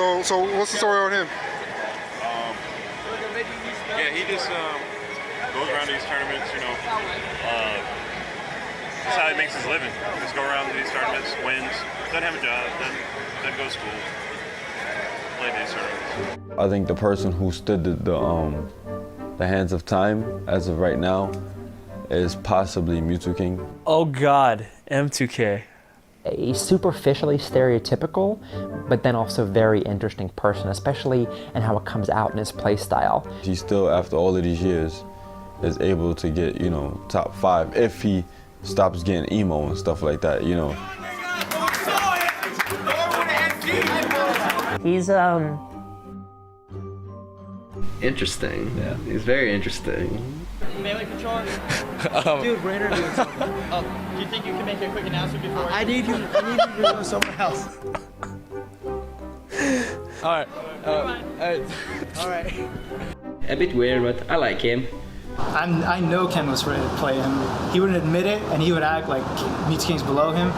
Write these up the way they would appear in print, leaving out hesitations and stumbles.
So what's the story on him? Yeah, he just goes around to these tournaments, you know. That's how he makes his living. Just go around to these tournaments, wins, doesn't have a job, then go to school, play these tournaments. I think the person who stood the hands of time as of right now is possibly Mewtwo King. Oh God, M2K. A superficially stereotypical, but then also very interesting person, especially in how it comes out in his play style. He still, after all of these years, is able to get, you know, top 5 if he stops getting emo and stuff like that, you know. He's interesting. Yeah, he's very interesting. Melee controller? Dude, Raider doing something. Do you think you can make a quick announcement before? I need you to go somewhere else. Alright. Alright. A bit weird, but I like him. I know Ken was ready to play him. He wouldn't admit it, and he would act like Mewtwo King's below him.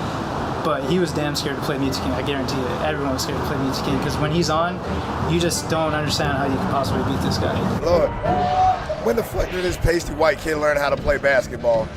But he was damn scared to play Mewtwo King. I guarantee it. Everyone was scared to play Mewtwo King because when he's on, you just don't understand how you can possibly beat this guy. Lord, when the fuck did this pasty white kid learn how to play basketball?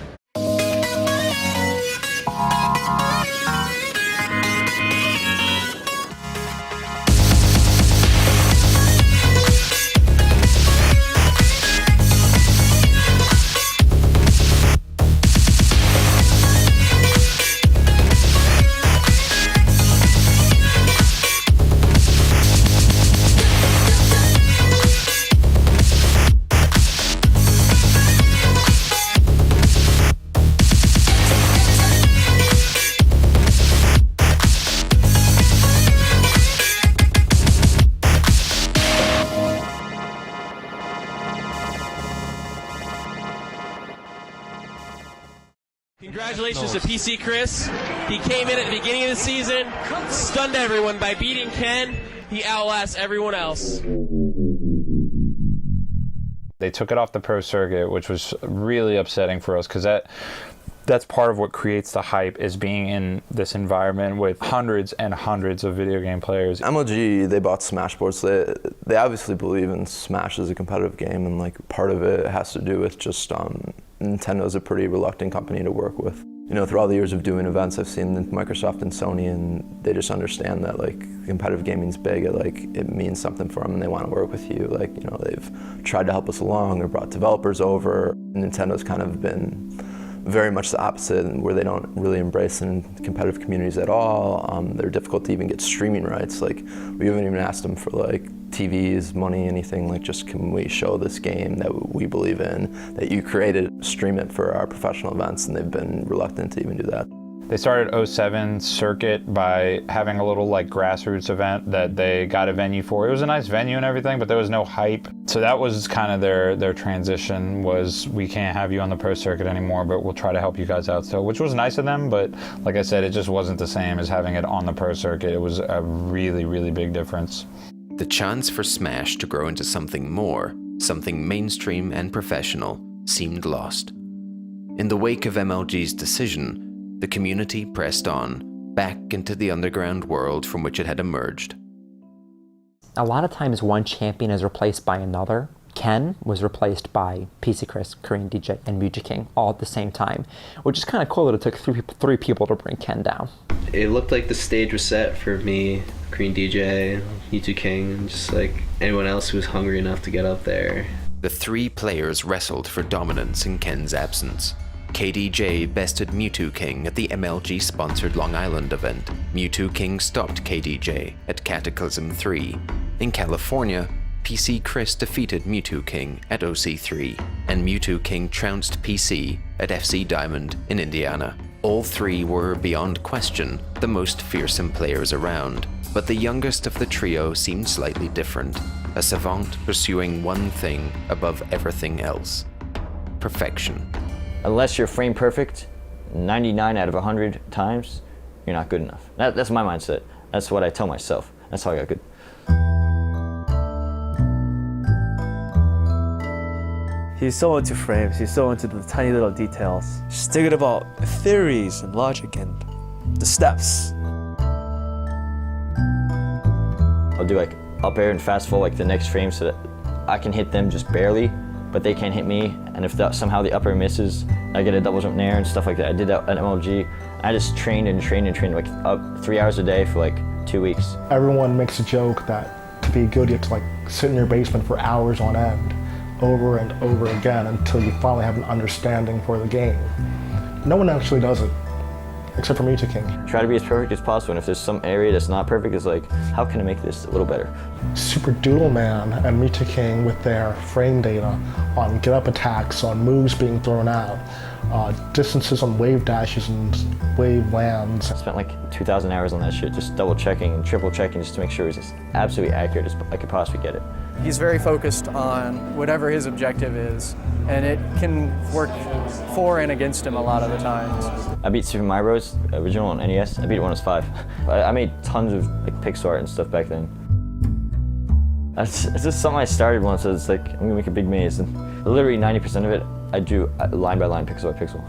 Congratulations to PC Chris. He came in at the beginning of the season, stunned everyone by beating Ken. He outlasts everyone else. They took it off the pro circuit, which was really upsetting for us because that's part of what creates the hype, is being in this environment with hundreds and hundreds of video game players. MLG, they bought Smashboards. They obviously believe in Smash as a competitive game, and like part of it has to do with just Nintendo's a pretty reluctant company to work with. You know, through all the years of doing events, I've seen Microsoft and Sony, and they just understand that like competitive gaming's big. It means something for them, and they want to work with you. Like, you know, they've tried to help us along or brought developers over. Nintendo's kind of been very much the opposite, where they don't really embrace in competitive communities at all. They're difficult to even get streaming rights. Like, we haven't even asked them for like TVs, money, anything. Like, just can we show this game that we believe in, that you created, stream it for our professional events, and they've been reluctant to even do that. They started 07 circuit by having a little like grassroots event that they got a venue for. It was a nice venue and everything, but there was no hype. So that was kind of their transition, was we can't have you on the pro circuit anymore, but we'll try to help you guys out. So, which was nice of them, but like I said, it just wasn't the same as having it on the pro circuit. It was a really, really big difference. The chance for Smash to grow into something more, something mainstream and professional, seemed lost. In the wake of MLG's decision, the community pressed on, back into the underground world from which it had emerged. A lot of times one champion is replaced by another. Ken was replaced by PC Chris, Korean DJ, and Mewtwo King all at the same time, which is kind of cool that it took three people to bring Ken down. It looked like the stage was set for me, Korean DJ, Mewtwo King, and just like anyone else who was hungry enough to get up there. The three players wrestled for dominance in Ken's absence. KDJ bested Mewtwo King at the MLG-sponsored Long Island event. Mewtwo King stopped KDJ at Cataclysm 3. In California, PC Chris defeated Mewtwo King at OC3, and Mewtwo King trounced PC at FC Diamond in Indiana. All three were, beyond question, the most fearsome players around, but the youngest of the trio seemed slightly different, a savant pursuing one thing above everything else: perfection. Unless you're frame perfect 99 out of 100 times, you're not good enough. That's my mindset. That's what I tell myself. That's how I got good. He's so into frames, he's so into the tiny little details. Just thinking about theories and logic and the steps. I'll do like up air and fast fall like the next frame so that I can hit them just barely, but they can't hit me. And if somehow the up air misses, I get a double jump in air and stuff like that. I did that at MLG. I just trained like up 3 hours a day for like 2 weeks. Everyone makes a joke that to be good you have to like sit in your basement for hours on end, over and over again until you finally have an understanding for the game. No one actually does it, except for Mewtwo King. Try to be as perfect as possible, and if there's some area that's not perfect, it's like, how can I make this a little better? Super Doodle Man and Mewtwo King with their frame data on get-up attacks, on moves being thrown out, distances on wave dashes and wave lands. I spent like 2,000 hours on that shit, just double checking and triple checking just to make sure it's as absolutely accurate as I could possibly get it. He's very focused on whatever his objective is, and it can work for and against him a lot of the times. I beat Super Mario Bros. Original on NES. I beat it when I was 5. I made tons of like pixel art and stuff back then. It's just something I started once. So it's like, I'm gonna make a big maze, and literally 90% of it I drew line by line, pixel by pixel.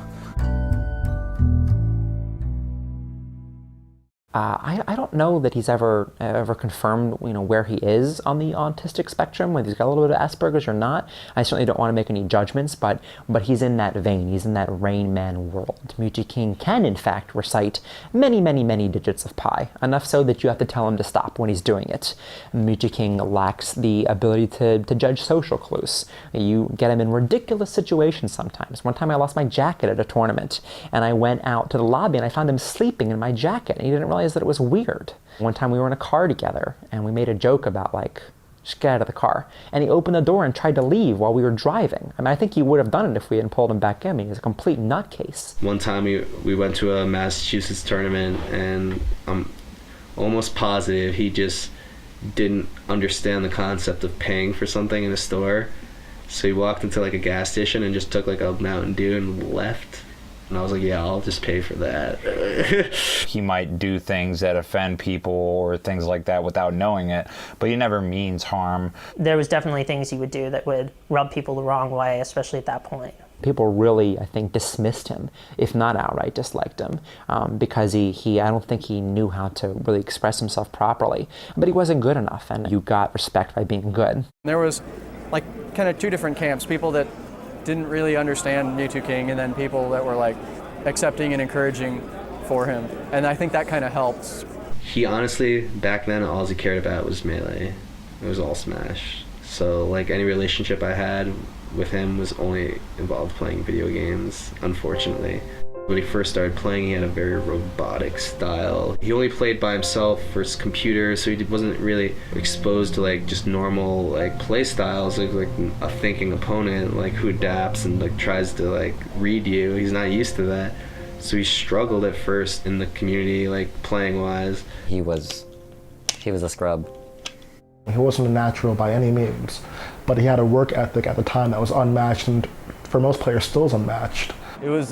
I don't know that he's ever confirmed, where he is on the autistic spectrum, whether he's got a little bit of Asperger's or not. I certainly don't want to make any judgments, but he's in that vein. He's in that Rain Man world. Mewtwo King can, in fact, recite many, many, many digits of pi, enough so that you have to tell him to stop when he's doing it. Mewtwo King lacks the ability to judge social clues. You get him in ridiculous situations sometimes. One time I lost my jacket at a tournament, and I went out to the lobby and I found him sleeping in my jacket, and he didn't realize that it was weird. One time we were in a car together and we made a joke about just get out of the car. And he opened the door and tried to leave while we were driving. I think he would have done it if we hadn't pulled him back in. He was a complete nutcase. One time we went to a Massachusetts tournament, and I'm almost positive he just didn't understand the concept of paying for something in a store. So he walked into a gas station and just took a Mountain Dew and left. And I was like, yeah, I'll just pay for that. He might do things that offend people or things like that without knowing it, but he never means harm. There was definitely things he would do that would rub people the wrong way, especially at that point. People really, I think, dismissed him, if not outright disliked him, because I don't think he knew how to really express himself properly. But he wasn't good enough, and you got respect by being good. There was kind of two different camps, people that didn't really understand Mewtwo King, and then people that were accepting and encouraging for him. And I think that kind of helps. He honestly, back then, all he cared about was Melee. It was all Smash. So any relationship I had with him was only involved playing video games, unfortunately. When he first started playing, he had a very robotic style. He only played by himself for his computer, so he wasn't really exposed to just normal play styles, like a thinking opponent who adapts and tries to read you. He's not used to that, so he struggled at first in the community, playing wise. He was a scrub. He wasn't a natural by any means, but he had a work ethic at the time that was unmatched, and for most players still is unmatched. It was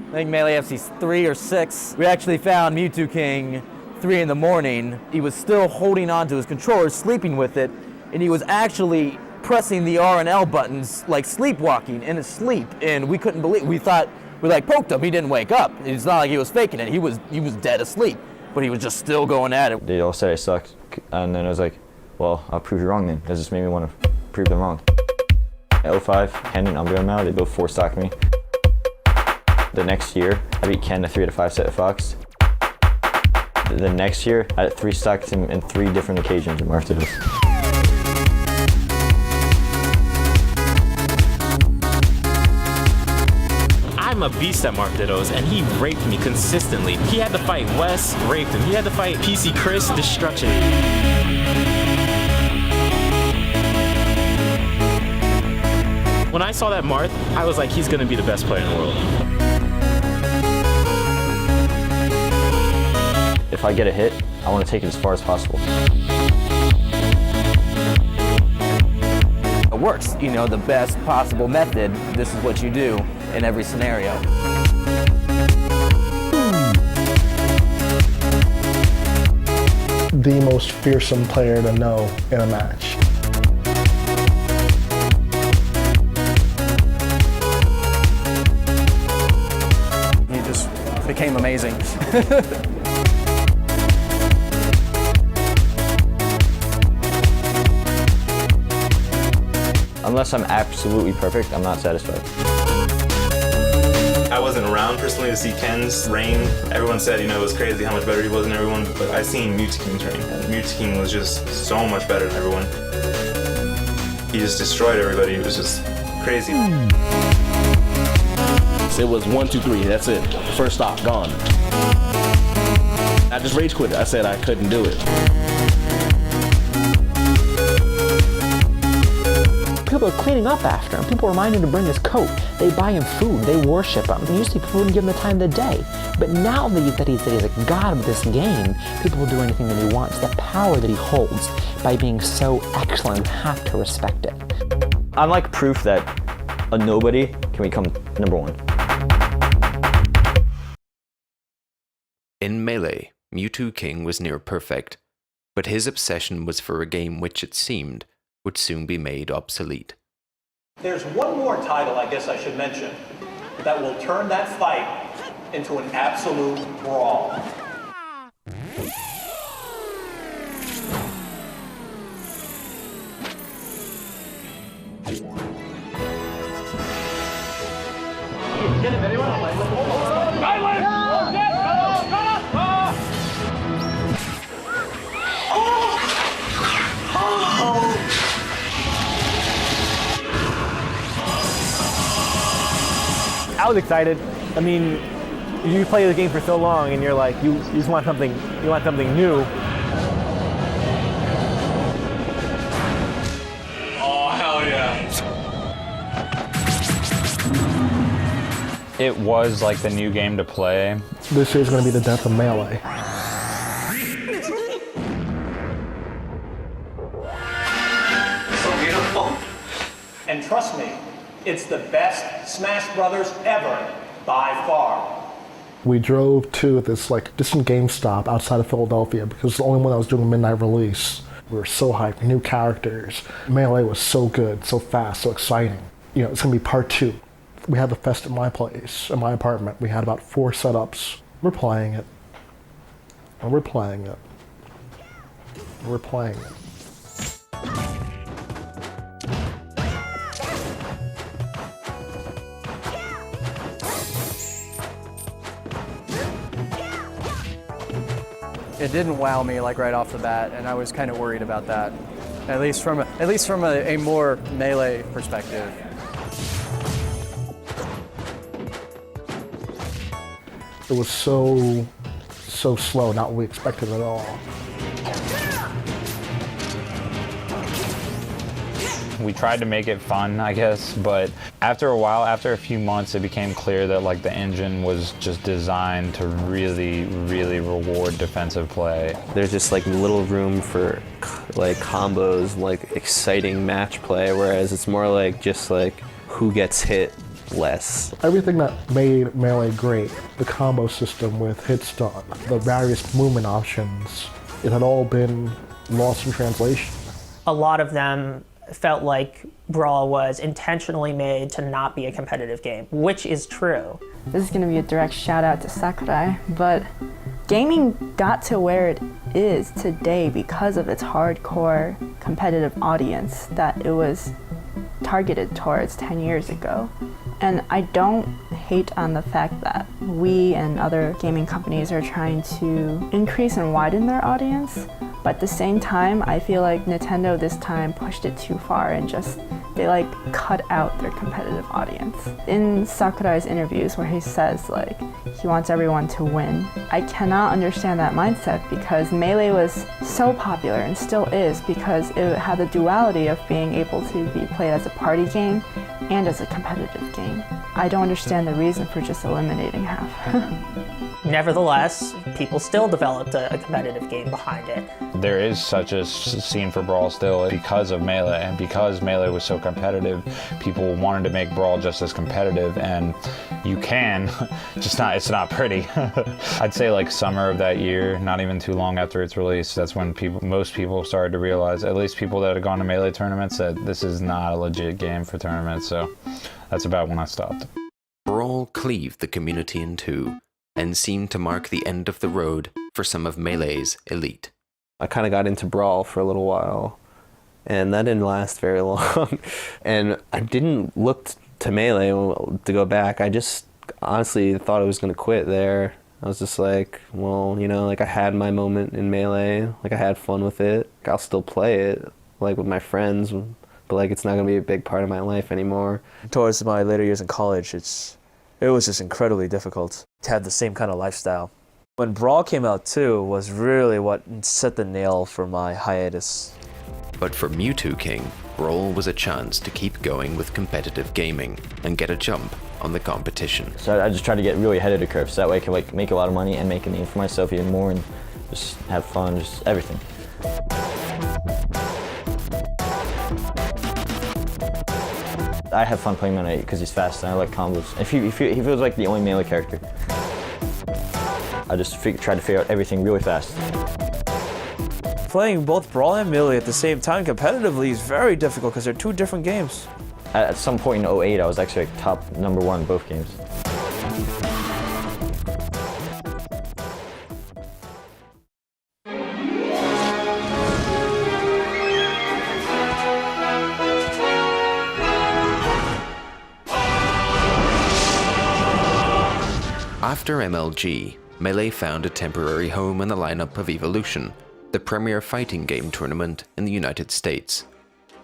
I think Melee FC's 3 or 6. We actually found Mewtwo King 3 in the morning. He was still holding on to his controller, sleeping with it, and he was actually pressing the R and L buttons sleepwalking in his sleep. And we couldn't believe. We thought we poked him. He didn't wake up. It's not like he was faking it. He was dead asleep, but he was just still going at it. They all said I sucked, and then I was like, well, I'll prove you wrong then. That just made me want to prove them wrong. At 05, Ken and Umbreon, they both 4-stocked me. The next year, I beat Ken to 3 out of 5 set of Fox. The next year, I 3-stocked him in 3 different occasions in Martitos. I'm a beast at Martitos, and he raped me consistently. He had to fight Wes, raped him. He had to fight PC Chris, destruction. When I saw that Marth, I was like, he's gonna be the best player in the world. If I get a hit, I want to take it as far as possible. It works, the best possible method. This is what you do in every scenario. The most fearsome player to know in a match. He just became amazing. Unless I'm absolutely perfect, I'm not satisfied. I wasn't around personally to see Ken's reign. Everyone said, it was crazy how much better he was than everyone, but I seen Mewtwo King's reign, and Mewtwo King was just so much better than everyone. He just destroyed everybody. It was just crazy. It was 1, 2, 3, that's it. First stop, gone. I just rage quit. I said I couldn't do it. People are cleaning up after him. People remind him to bring his coat. They buy him food. They worship him. Usually people wouldn't give him the time of the day. But now that he's a god of this game, people will do anything that he wants. The power that he holds by being so excellent, you have to respect it. I'm like proof that a nobody can become number one. In Melee, Mewtwo King was near perfect, but his obsession was for a game which it seemed would soon be made obsolete. There's one more title I guess I should mention that will turn that fight into an absolute brawl. I was excited. I mean, you play the game for so long and you're like, you just want something new. Oh, hell yeah. It was like the new game to play. This year's going to be the death of Melee. So beautiful. And trust me, it's the best Smash Brothers ever, by far. We drove to this distant GameStop outside of Philadelphia because it's the only one that was doing a midnight release. We were so hyped, new characters. Melee was so good, so fast, so exciting. It's going to be part 2. We had the fest at my place, in my apartment. We had about 4 setups. We're playing it. And we're playing it. We're playing it. It didn't wow me right off the bat, and I was kind of worried about that. At least from a more Melee perspective. It was so slow, not what we expected at all. We tried to make it fun, I guess, but after a while, after a few months, it became clear that the engine was just designed to really, really reward defensive play. There's just little room for combos, exciting match play, whereas it's more just who gets hit less. Everything that made Melee great, the combo system with hit stun, the various movement options, it had all been lost in translation. A lot of them felt like Brawl was intentionally made to not be a competitive game, which is true. This is going to be a direct shout out to Sakurai, but gaming got to where it is today because of its hardcore competitive audience that it was targeted towards 10 years ago. And I don't hate on the fact that we and other gaming companies are trying to increase and widen their audience, but at the same time, I feel like Nintendo this time pushed it too far and they cut out their competitive audience. In Sakurai's interviews where he says he wants everyone to win, I cannot understand that mindset because Melee was so popular and still is because it had the duality of being able to be played as a party game and as a competitive game. I don't understand the reason for just eliminating half. Nevertheless, people still developed a competitive game behind it. There is such a scene for Brawl still because of Melee, and because Melee was so competitive, people wanted to make Brawl just as competitive, and you can, it's not pretty. I'd say summer of that year, not even too long after its release, that's when most people started to realize, at least people that had gone to Melee tournaments, that this is not a legit game for tournaments, so that's about when I stopped. Brawl cleaved the community in two, and seemed to mark the end of the road for some of Melee's elite. I kind of got into Brawl for a little while, and that didn't last very long. And I didn't look to Melee to go back. I just honestly thought I was going to quit there. I was just like, well, you know, like I had my moment in Melee, like I had fun with it. I'll still play it, like with my friends, but like it's not going to be a big part of my life anymore. Towards my later years in college, it was just incredibly difficult to have the same kind of lifestyle. When Brawl came out too was really what set the nail for my hiatus. But for Mewtwo King, Brawl was a chance to keep going with competitive gaming and get a jump on the competition. So I just tried to get really ahead of the curve, so that way I could like make a lot of money and make a name for myself even more and just have fun, just everything. I have fun playing Melee because he's fast and I like combos. He feels like the only Melee character. I just tried to figure out everything really fast. Playing both Brawl and Melee at the same time competitively is very difficult because they're two different games. At some point in 08, I was actually like top #1 in both games. After MLG, Melee found a temporary home in the lineup of Evolution, the premier fighting game tournament in the United States.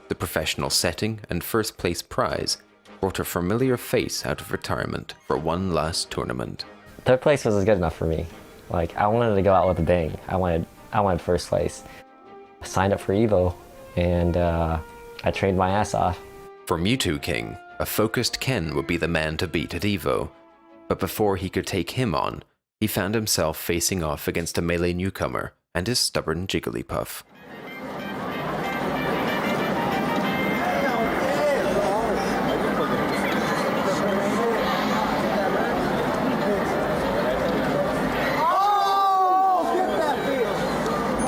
The professional setting and first place prize brought a familiar face out of retirement for one last tournament. Third place was good enough for me. Like, I wanted to go out with a bang. I wanted first place. I signed up for Evo, and I trained my ass off. For Mewtwo King, a focused Ken would be the man to beat at Evo. But before he could take him on, he found himself facing off against a Melee newcomer and his stubborn Jigglypuff.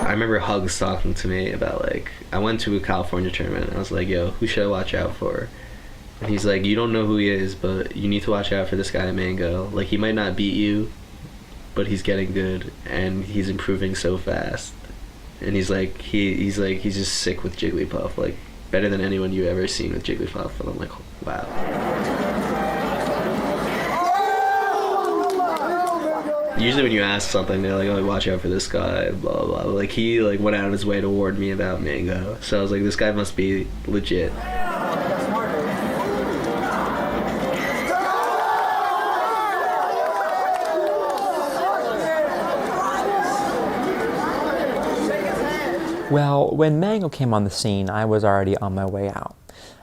I remember Hugs talking to me about, like, I went to a California tournament and I was like, yo, who should I watch out for? And he's like, you don't know who he is, but you need to watch out for this guy, Mango. Like, he might not beat you, but he's getting good and he's improving so fast. And he's like, he's just sick with Jigglypuff, like better than anyone you've ever seen with Jigglypuff. And I'm like, wow. Usually when you ask something, they're like, oh, watch out for this guy, blah, blah, blah. Like, he like went out of his way to warn me about Mango. So I was like, this guy must be legit. Well, when Mango came on the scene, I was already on my way out.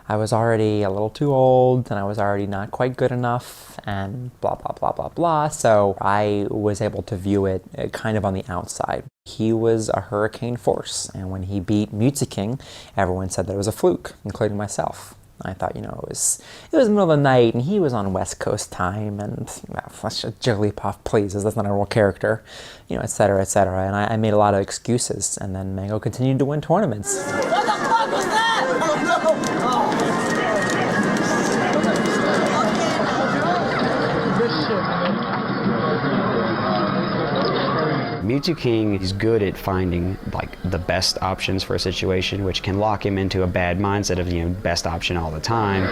I was already a little too old, and I was already not quite good enough, and blah, blah, blah, blah, blah. So I was able to view it kind of on the outside. He was a hurricane force, and when he beat Mewtwo King, everyone said that it was a fluke, including myself. I thought, you know, it was the middle of the night, and he was on West Coast time, and Jigglypuff, please, that's not a real character, you know, et cetera, and I made a lot of excuses, and then Mango continued to win tournaments. What the fuck was that? Oh no! Mewtwo King is good at finding like the best options for a situation, which can lock him into a bad mindset of, you know, best option all the time.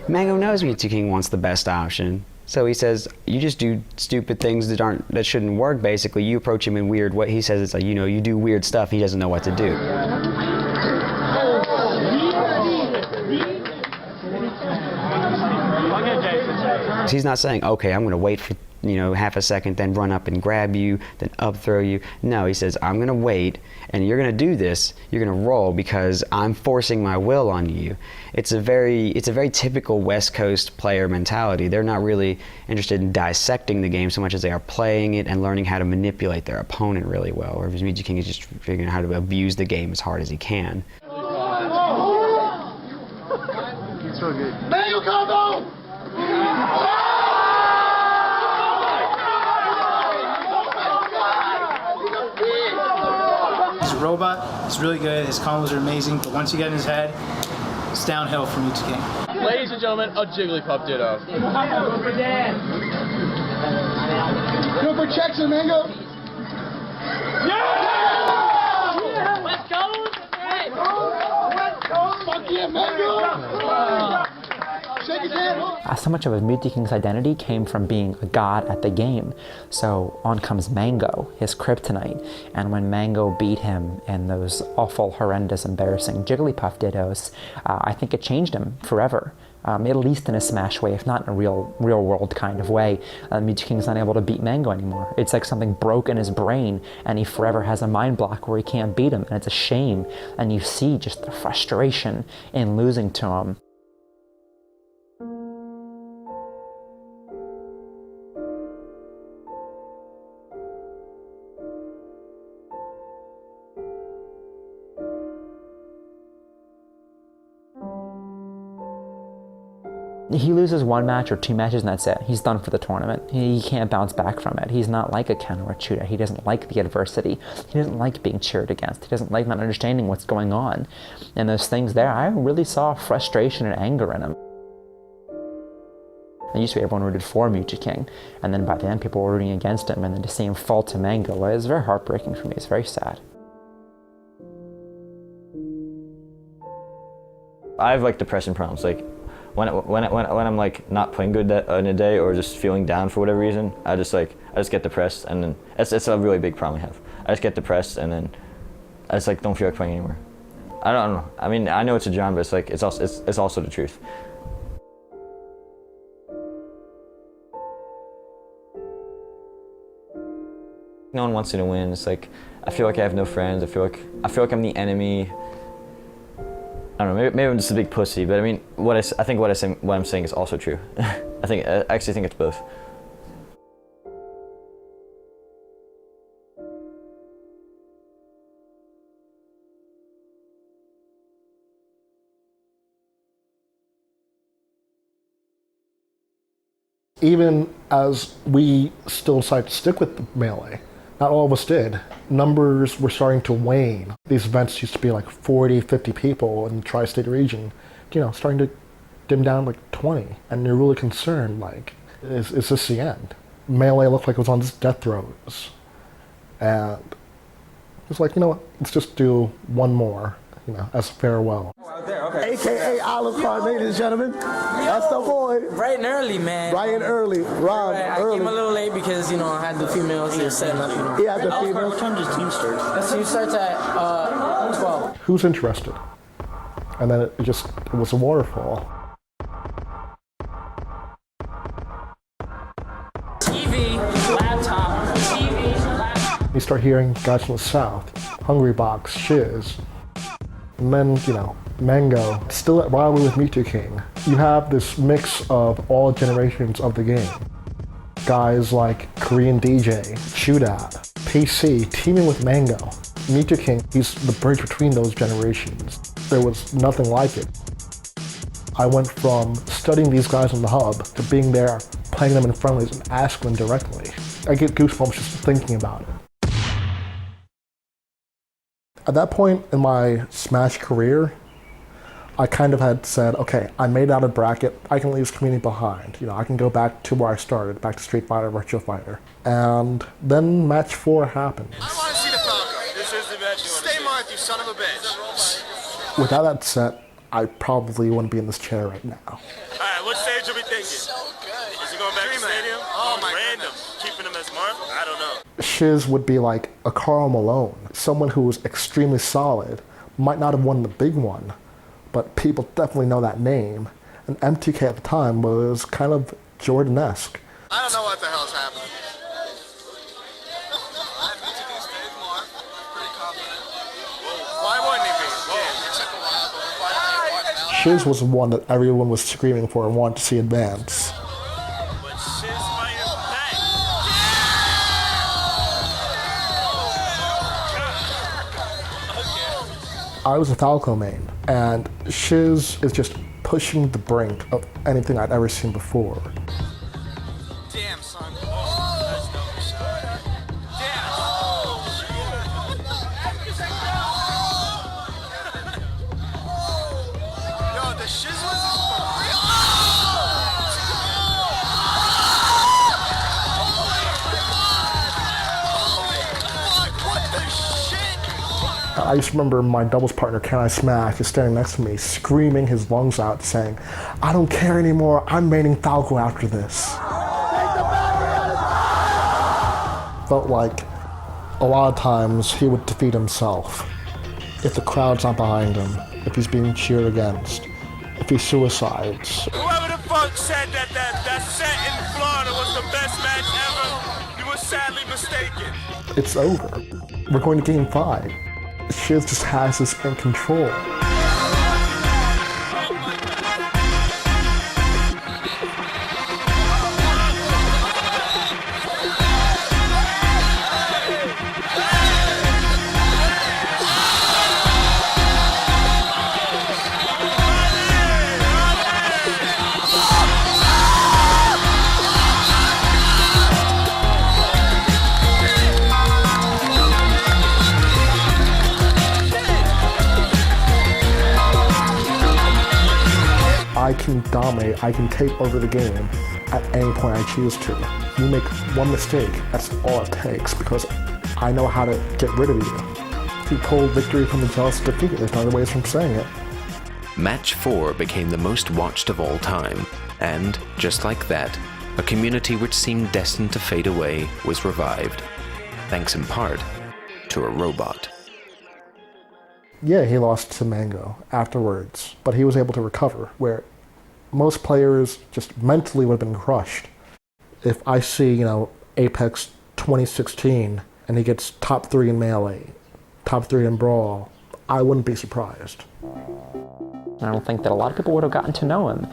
Mango knows Mewtwo King wants the best option, so he says, you just do stupid things that shouldn't work. Basically, you approach him in weird way. He says it's like, you know, you do weird stuff. He doesn't know what to do. He's not saying, okay, I'm going to wait for, you know, half a second, then run up and grab you, then up throw you. No, he says, I'm going to wait, and you're going to do this. You're going to roll because I'm forcing my will on you. It's a very typical West Coast player mentality. They're not really interested in dissecting the game so much as they are playing it and learning how to manipulate their opponent really well. Whereas Mewtwo King is just figuring out how to abuse the game as hard as he can. It's so good. Mango combo! He's a robot, he's really good, his combos are amazing, but once you get in his head, it's downhill for Mewtwo King. Ladies and gentlemen, a Jigglypuff Ditto. Go for Dan. Go for Jackson, Mango. Yeah! So much of Mewtwo King's identity came from being a god at the game. So on comes Mango, his kryptonite, and when Mango beat him in those awful, horrendous, embarrassing Jigglypuff Dittos, I think it changed him forever. At least in a Smash way, if not in a real world kind of way. Mewtwo King's not able to beat Mango anymore. It's like something broke in his brain, and he forever has a mind block where he can't beat him, and it's a shame. And you see just the frustration in losing to him. He loses one match or two matches and that's it. He's done for the tournament. He can't bounce back from it. He's not like a Ken or a Chuda. He doesn't like the adversity. He doesn't like being cheered against. He doesn't like not understanding what's going on. And those things there, I really saw frustration and anger in him. It used to be everyone rooted for Mewtwo King, and then by the end people were rooting against him, and then to see him fall to Mango was very heartbreaking for me. It's very sad. I have like depression problems. Like when I'm like not playing good in a day or just feeling down for whatever reason, I just get depressed, and then it's a really big problem I have. I just get depressed and then I just like don't feel like playing anymore. I don't know. I mean, I know it's a genre, but it's also the truth. No one wants me to win. It's like I feel like I have no friends. I feel like I'm the enemy. I don't know. Maybe I'm just a big pussy, but I mean, what I'm saying is also true. I actually think it's both. Even as we still decided to stick with the Melee, not all of us did. Numbers were starting to wane. These events used to be like 40, 50 people in the tri-state region, starting to dim down like 20. And you're really concerned, like, is this the end? Melee looked like it was on its death throes. And it's like, let's just do one more, as a farewell. Okay. AKA Olive Card, ladies and gentlemen. That's the boy. Bright and early, man. Bright and early. Rob, I early. came a little late because, I had the females here setting up. He had the females. What time does team start? The team starts at 12. Who's interested? And then it was a waterfall. TV, laptop. You start hearing guys from the south, Hungry Box, Shiz, and then, Mango, still at rivalry with Mewtwo King. You have this mix of all generations of the game. Guys like Korean DJ, Shootout, PC, teaming with Mango. Mewtwo King, he's the bridge between those generations. There was nothing like it. I went from studying these guys on the hub to being there, playing them in friendlies and asking them directly. I get goosebumps just thinking about it. At that point in my Smash career, I kind of had said, okay, I made out a bracket, I can leave this community behind. I can go back to where I started, back to Street Fighter, Virtua Fighter. And then match 4 happened. I want to see the Falco. This is the match you want to see. Stay marked, you son of a bitch. Without that set, I probably wouldn't be in this chair right now. All right, what stage are we thinking? So good. Is it going back to stadium? Oh, my random. Keeping him as marked? I don't know. Shiz would be like a Karl Malone, someone who was extremely solid, might not have won the big one, but people definitely know that name. And MTK at the time was kind of Jordan-esque. I don't know what the hell's happening. Why wouldn't he be? Shiz was the one that everyone was screaming for and wanted to see advance. I was a Falco main, and Shiz is just pushing the brink of anything I'd ever seen before. Damn, son. That's no shot. Yo, the Shiz was for real. I just remember my doubles partner, Can I Smash, is standing next to me, screaming his lungs out, saying, "I don't care anymore, I'm maining Falco after this." Felt like a lot of times he would defeat himself. If the crowd's not behind him, if he's being cheered against, if he suicides. Whoever the fuck said that set in Florida was the best match ever, you were sadly mistaken. It's over. We're going to Game 5. Shiz just has this in control. I can dominate, I can take over the game at any point I choose to. You make one mistake, that's all it takes, because I know how to get rid of you. If you pull victory from the jealous defeat, there's no other ways from saying it. Match 4 became the most watched of all time, and, just like that, a community which seemed destined to fade away was revived, thanks in part to a robot. Yeah, he lost to Mango afterwards, but he was able to recover, where most players just mentally would have been crushed. If I see, Apex 2016, and he gets top 3 in Melee, top 3 in Brawl, I wouldn't be surprised. I don't think that a lot of people would have gotten to know him,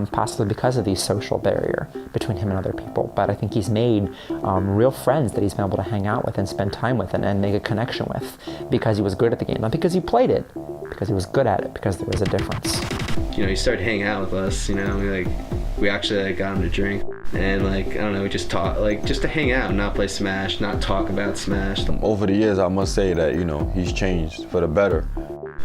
possibly because of the social barrier between him and other people. But I think he's made real friends that he's been able to hang out with and spend time with and make a connection with because he was good at the game. Not because he played it, because he was good at it, because there was a difference. He started hanging out with us, we actually got him to drink. And I don't know, we just talk, just to hang out, not play Smash, not talk about Smash. Over the years, I must say that, he's changed for the better.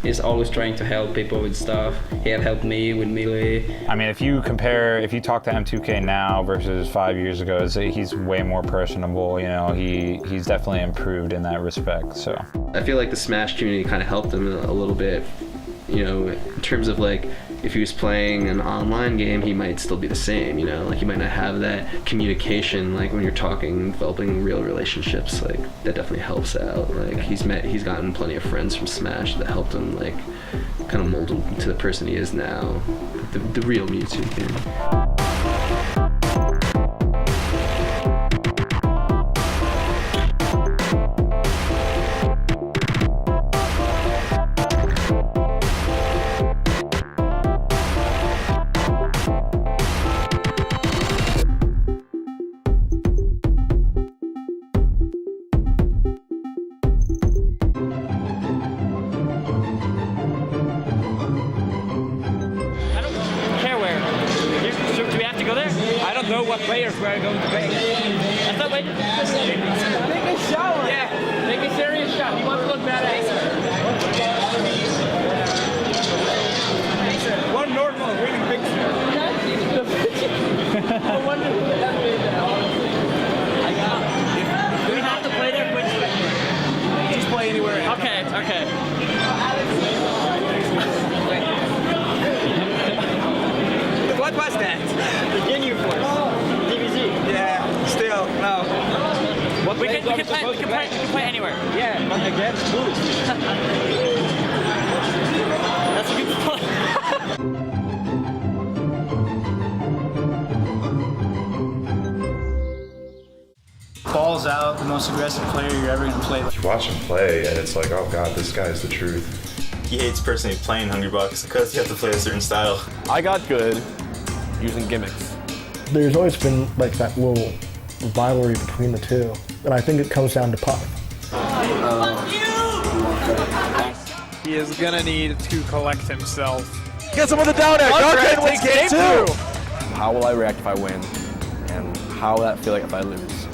He's always trying to help people with stuff. He have helped me with Melee. I mean, if you talk to M2K now versus 5 years ago, he's way more personable, he's definitely improved in that respect, so. I feel like the Smash community kind of helped him a little bit, in terms of if he was playing an online game, he might still be the same, he might not have that communication, when you're talking, developing real relationships, that definitely helps out. He's gotten plenty of friends from Smash that helped him, kind of mold him to the person he is now, the real Mewtwo kid. Players we're going to play. I thought, take a shower. Yeah, take a serious shot. He wants to look badass. One normal winning picture. I wonder who that made that. Do we have to play there? Which? Just play anywhere. Okay. What was that? The Ginyu Force. Yeah, still, no. What we can play anywhere. Yeah, but against Boost. That's a good point. Balls out, the most aggressive player you're ever going to play. You watch him play, and it's like, oh god, this guy's the truth. He hates personally playing Hungry Bucks because you have to play a certain style. I got good using gimmicks. There's always been that little rivalry between the two, and I think it comes down to Puff. He is gonna need to collect himself. Gets him with a down air. Garden wins game 2. How will I react if I win, and how will that feel like if I lose?